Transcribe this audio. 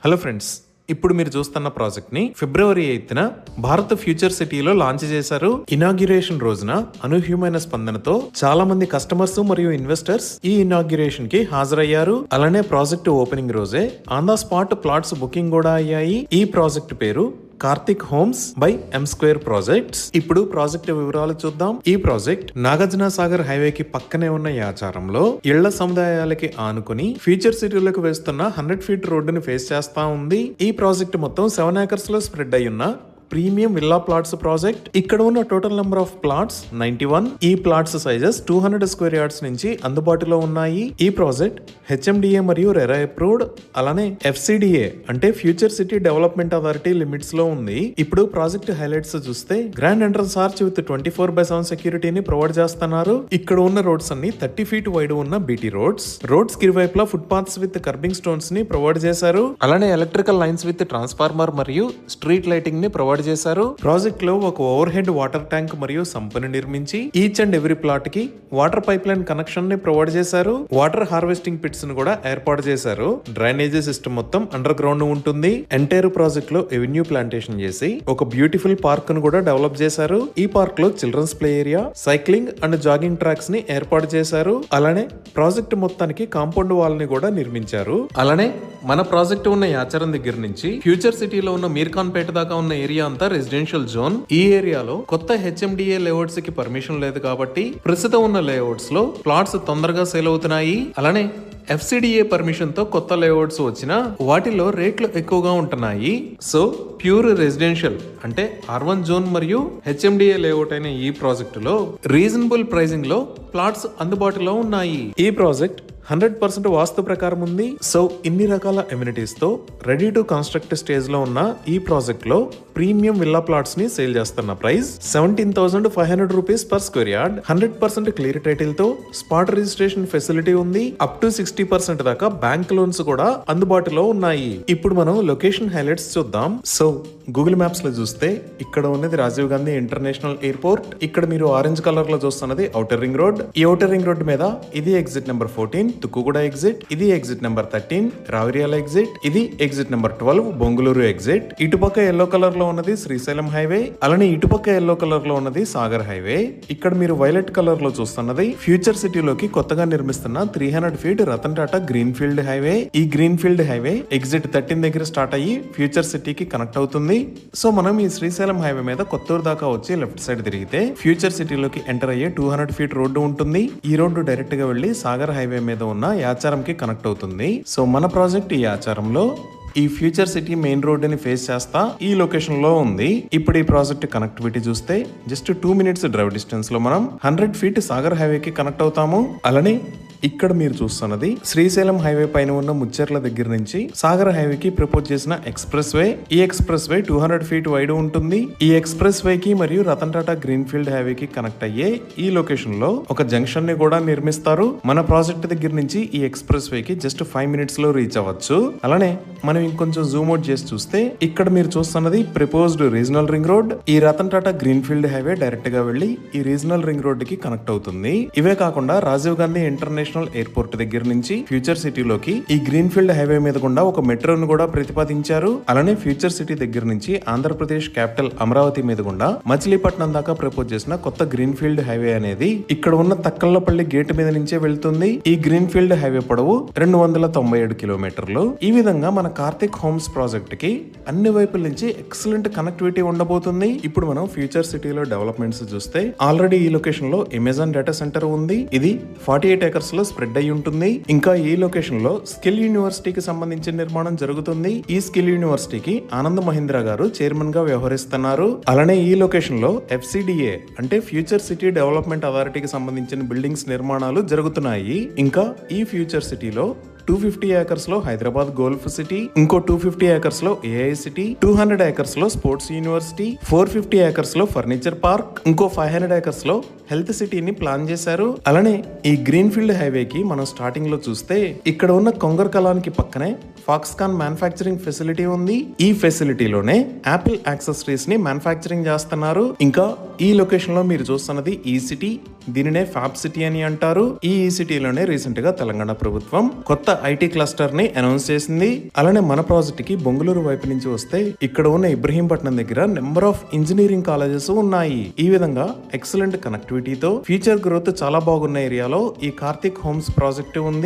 Hello friends, ఇప్పుడు మీరు చూస్తున్న ప్రాజెక్ట్ ని ఫిబ్రవరి 8న భారత్ ఫ్యూచర్ సిటీలో లాంచ్ చేశారు. ఇనాగ్యురేషన్ రోజున అనూహ్యమైన స్పందనతో చాలా మంది కస్టమర్స్ మరియు ఇన్వెస్టర్స్ ఈ ఇనాగ్యురేషన్ కి హాజరయ్యారు. అలానే ప్రాజెక్ట్ ఓపెనింగ్ రోజే on the spot plots booking కూడా అయ్యాయి. ఈ ప్రాజెక్ట్ పేరు Karthik homes by M square projects. ఇప్పుడు ప్రాజెక్ట్ వివరాలు చూద్దాం. ఈ ప్రాజెక్ట్ నాగార్జున సాగర్ హైవే కి పక్కనే ఉన్న యాచారంలో ఇళ్ల సముదాయాలకి ఆనుకుని ఫ్యూచర్ సిటీలకు వేస్తున్న 100 ఫీట్ రోడ్డును ఫేస్ చేస్తా ఉంది. ఈ ప్రాజెక్ట్ మొత్తం 7 ఏకర్స్ లో స్ప్రెడ్ అయ్యున్న ప్రీమియం విల్లా ప్లాట్స్ ప్రాజెక్ట్. ఇక్కడ ఉన్న టోటల్ నెంబర్ ఆఫ్ ప్లాట్స్ 91. ఈ ప్లాట్స్ సైజెస్ 200 స్క్వేర్ యార్డ్స్ నుంచి అందుబాటులో ఉన్నాయి. ఈ ప్రాజెక్ట్ హెచ్ఎండిఏ మరియు రెరా అప్రూవ్డ్, అలానే ఎఫ్సిడిఏ అంటే future city development authority limits లో ఉంది. ఇప్పుడు ప్రాజెక్ట్ హైలైట్స్ చూస్తే గ్రాండ్ ఎంట్రన్స్ ఆర్చ్ విత్ 24/7 సెక్యూరిటీని ప్రొవైడ్ చేస్తున్నారు. ఇక్కడ ఉన్న రోడ్స్ అన్ని 30 ఫీట్ వైడ్ ఉన్న బీటీ రోడ్స్ కి ఇరువైపులా foot paths with kerbing stones ని ప్రొవైడ్ చేశారు. అలానే ఎలక్ట్రికల్ లైన్స్ విత్ ట్రాన్స్ఫార్మర్ మరియు స్ట్రీట్ లైటింగ్ ని ప్రొవైడ్ చేశారు. ప్రాజెక్ట్ లో ఒక ఓవర్ హెడ్ వాటర్ ట్యాంక్ మరియు సంపుని నిర్మించి ఈచ్ అండ్ ఎవ్రీ ప్లాట్ కి వాటర్ పైప్ లైన్ కనెక్షన్ ని ప్రొవైడ్ చేశారు. వాటర్ హార్వెస్టింగ్ పిట్స్ ను కూడా ఏర్పాటు చేశారు. డ్రైనేజీ సిస్టమ్ మొత్తం అండర్ గ్రౌండ్ ఉంటుంది. ఎంటైర్ ప్రాజెక్ట్ లో ఎవెన్యూ ప్లాంటేషన్ చేసి ఒక బ్యూటిఫుల్ పార్క్ ను కూడా డెవలప్ చేశారు. ఈ పార్క్ లో children's play area, cycling and jogging tracks ని ఏర్పాటు చేశారు. అలానే ప్రాజెక్ట్ మొత్తానికి కాంపౌండ్ వాల్ ని కూడా నిర్మించారు. అలానే మన ప్రాజెక్ట్ ఉన్న యాచారం దగ్గర నుంచి ఫ్యూచర్ సిటీలో ఉన్న మీర్ఖాన్ పేట దాకా ఉన్న ఏరియా అంతా రెసిడెన్షియల్ జోన్. ఈ ఏరియాలో కొత్త హెచ్ఎండిఏ లేఅవుట్స్ కి పర్మిషన్ లేదు కాబట్టి ప్రస్తుతం ఉన్న లేఅవుట్స్ లో ప్లాట్స్ తొందరగా సేల్ అవుతున్నాయి. అలానే ఎఫ్సిడిఏ పర్మిషన్ తో కొత్త లేఅవుట్స్ వచ్చినా వాటిలో రేట్లు ఎక్కువగా ఉంటున్నాయి. సో ప్యూర్ రెసిడెన్షియల్ అంటే R1 జోన్ మరియు హెచ్ఎండిఏ లేఅవుట్ అయిన ఈ ప్రాజెక్టులో రీజనబుల్ ప్రైసింగ్ లో ప్లాట్స్ అందుబాటులో ఉన్నాయి. ఈ ప్రాజెక్ట్ 100% వాస్తు ప్రకారం ఉంది. సో ఇన్ని రకాల ఎమ్యూనిటీస్ తో రెడీ టు కన్స్ట్రక్ట్ స్టేజ్ లో ఉన్న ఈ ప్రాజెక్ట్ లో ప్రీమియం విల్లా ప్లాట్స్ ని సేల్ చేస్తున్న price 17,500 rupees per square yard. 100% clear title తో స్పాట్ రిజిస్ట్రేషన్ ఫెసిలిటీ ఉంది. అప్ టు 60% దాకా బ్యాంక్ లోన్స్ కూడా అందుబాటులో ఉన్నాయి. ఇప్పుడు మనం లొకేషన్ హైలైట్స్ చూద్దాం. సో గూగుల్ మ్యాప్స్ లో చూస్తే ఇక్కడ ఉన్నది రాజీవ్ గాంధీ ఇంటర్నేషనల్ ఎయిర్పోర్ట్. ఇక్కడ మీరు ఆరెంజ్ కలర్ లో చూస్తున్నది ఔటర్ రింగ్ రోడ్. ఈ ఔటర్ రింగ్ రోడ్ మీద ఇది ఎగ్జిట్ నెంబర్ 14 తుక్కుగూడ ఎగ్జిట్, ఇది ఎగ్జిట్ నెంబర్ 13 రావిర్యాల ఎగ్జిట్, ఇది ఎగ్జిట్ నెంబర్ 12 బొంగుళూరు ఎగ్జిట్. ఇటుపక్క ఎల్లో కలర్ లో ఉన్నది శ్రీశైలం హైవే, అలానే ఇటుపక్క ఎల్లో కలర్ లో ఉన్నది సాగర్ హైవే. ఇక్కడ మీరు వైలెట్ కలర్ లో చూస్తున్నది ఫ్యూచర్ సిటీలోకి కొత్తగా నిర్మిస్తున్న 300 feet Ratan Tata green field highway. ఈ గ్రీన్ ఫీల్డ్ హైవే ఎగ్జిట్ 13 దగ్గర స్టార్ట్ అయ్యి ఫ్యూచర్ సిటీకి కనెక్ట్ అవుతుంది. సో మనం ఈ శ్రీశైలం హైవే మీద కొత్తూరు దాకా వచ్చి లెఫ్ట్ సైడ్ తిరిగితే ఫ్యూచర్ సిటీలోకి ఎంటర్ అయ్యే 200 ఫీట్ రోడ్డు ఉంటుంది. ఈ రోడ్డు డైరెక్ట్ గా వెళ్లి సాగర్ హైవే మీద ఉన్న యాచారం కి కనెక్ట్ అవుతుంది. సో మన ప్రాజెక్ట్ ఈ యాచారంలో ఈ ఫ్యూచర్ సిటీ మెయిన్ రోడ్ ని ఫేస్ చేస్తా ఈ లొకేషన్ లో ఉంది. ఇప్పుడు ఈ ప్రాజెక్ట్ కనెక్టివిటీ చూస్తే జస్ట్ 2 మినిట్స్ డ్రైవ్ డిస్టెన్స్ లో మనం 100 ఫీట్ సాగర్ హైవే కి కనెక్ట్ అవుతాము. అలానే ఇక్కడ మీరు చూస్తున్నది శ్రీశైలం హైవే పైన ఉన్న ముచ్చెర్ల దగ్గర నుంచి సాగర్ హైవే కి ప్రపోజ్ చేసిన ఎక్స్ప్రెస్ వే. ఈ ఎక్స్ప్రెస్ వే 200 ఫీట్ వైడ్ ఉంటుంది. ఈ ఎక్స్ప్రెస్ వే కి మరియు Ratan Tata green field highway కి కనెక్ట్ అయ్యే ఈ లొకేషన్ లో ఒక జంక్షన్ ని కూడా నిర్మిస్తారు. మన ప్రాజెక్ట్ దగ్గర నుంచి ఈ ఎక్స్ప్రెస్ వే కి జస్ట్ 5 మినిట్స్ లో రీచ్ అవ్వచ్చు. అలానే మనం ఇంకొంచెం జూమ్ అవుట్ చేసి చూస్తే ఇక్కడ మీరు చూస్తున్నది ప్రపోజ్డ్ రీజనల్ రింగ్ రోడ్. ఈ Ratan Tata green field highway direct గా వెళ్లి ఈ రీజనల్ రింగ్ రోడ్ కి కనెక్ట్ అవుతుంది. ఇవే కాకుండా రాజీవ్ గాంధీ ఇంటర్నేషనల్ ఎయిర్పోర్ట్ దగ్గర నుంచి ఫ్యూచర్ సిటీలోకి ఈ గ్రీన్ ఫీల్డ్ హైవే మీద గుండా ఒక మెట్రోను కూడా ప్రతిపాదించారు. అలానే ఫ్యూచర్ సిటీ దగ్గర నుంచి ఆంధ్రప్రదేశ్ క్యాపిటల్ అమరావతి మీద గుండా మచిలీపట్నం దాకా ప్రపోజ్ చేసిన కొత్త గ్రీన్ ఫీల్డ్ హైవే అనేది ఇక్కడ ఉన్న తక్కల్లపల్లి గేట్ మీద నుంచే వెళ్తుంది. ఈ గ్రీన్ ఫీల్డ్ హైవే పొడవు 297 కిలోమీటర్లు. ఈ విధంగా మన కార్తిక్ హోమ్స్ ప్రాజెక్ట్ కి అన్ని వైపుల నుంచి ఎక్సలెంట్ కనెక్టివిటీ ఉండబోతుంది. ఇప్పుడు మనం ఫ్యూచర్ సిటీలో డెవలప్మెంట్స్ చూస్తే ఆల్రెడీ ఈ లొకేషన్ లో అమెజాన్ డేటా సెంటర్ ఉంది. ఇది 48 ఏకర్స్ లో స్ప్రెడ్ అయి ఉంటుంది. ఇంకా ఈ లొకేషన్ లో స్కిల్ యూనివర్సిటీకి సంబంధించిన నిర్మాణం జరుగుతుంది. ఈ స్కిల్ యూనివర్సిటీకి ఆనంద్ మహీంద్ర గారు చైర్మన్ గా వ్యవహరిస్తున్నారు. అలానే ఈ లొకేషన్ లో ఎఫ్సిడిఏ అంటే ఫ్యూచర్ సిటీ డెవలప్మెంట్ అథారిటీకి సంబంధించిన బిల్డింగ్స్ నిర్మాణాలు జరుగుతున్నాయి. ఇంకా ఈ ఫ్యూచర్ సిటీలో 250 ఏకర్స్ లో హైదరాబాద్ గోల్ఫ్ సిటీ, ఇంకో 250 ఏకర్స్ లో ఏఐ సిటీ, 200 ఏకర్స్ లో స్పోర్ట్స్ యూనివర్సిటీ, 450 ఏకర్స్ లో ఫర్నిచర్ పార్క్, ఇంకో 500 ఏకర్స్ లో హెల్త్ సిటీని ప్లాన్ చేశారు. అలానే ఈ గ్రీన్ ఫీల్డ్ హైవే కి మనం స్టార్టింగ్ లో చూస్తే ఇక్కడ ఉన్న కొంగర్ కలానికి పక్కనే ఫాక్స్కాన్ మ్యానుఫ్యాక్చరింగ్ ఫెసిలిటీ ఉంది. ఈ ఫెసిలిటీలోనే యాపిల్ యాక్సెసరీస్ ని మ్యానుఫ్యాక్చరింగ్ చేస్తున్నారు. ఇంకా ఈ లొకేషన్ లో మీరు చూస్తున్నది ఈ సిటీ దీనినే ఫ్యాబ్ సిటీ అని అంటారు. ఈ సిటీలోనే రీసెంట్ గా తెలంగాణ ప్రభుత్వం కొత్త ఐటీ క్లస్టర్ ని అనౌన్స్ చేసింది. అలానే మన ప్రాజెక్ట్ కి బొంగుళూరు వైపు నుంచి వస్తే ఇక్కడ ఉన్న ఇబ్రహీంపట్నం దగ్గర నెంబర్ ఆఫ్ ఇంజనీరింగ్ కాలేజెస్ ఉన్నాయి. ఈ విధంగా ఎక్సలెంట్ కనెక్టివిటీతో ఫ్యూచర్ గ్రోత్ చాలా బాగున్న ఏరియాలో ఈ కార్తిక్ హోమ్స్ ప్రాజెక్ట్ ఉంది.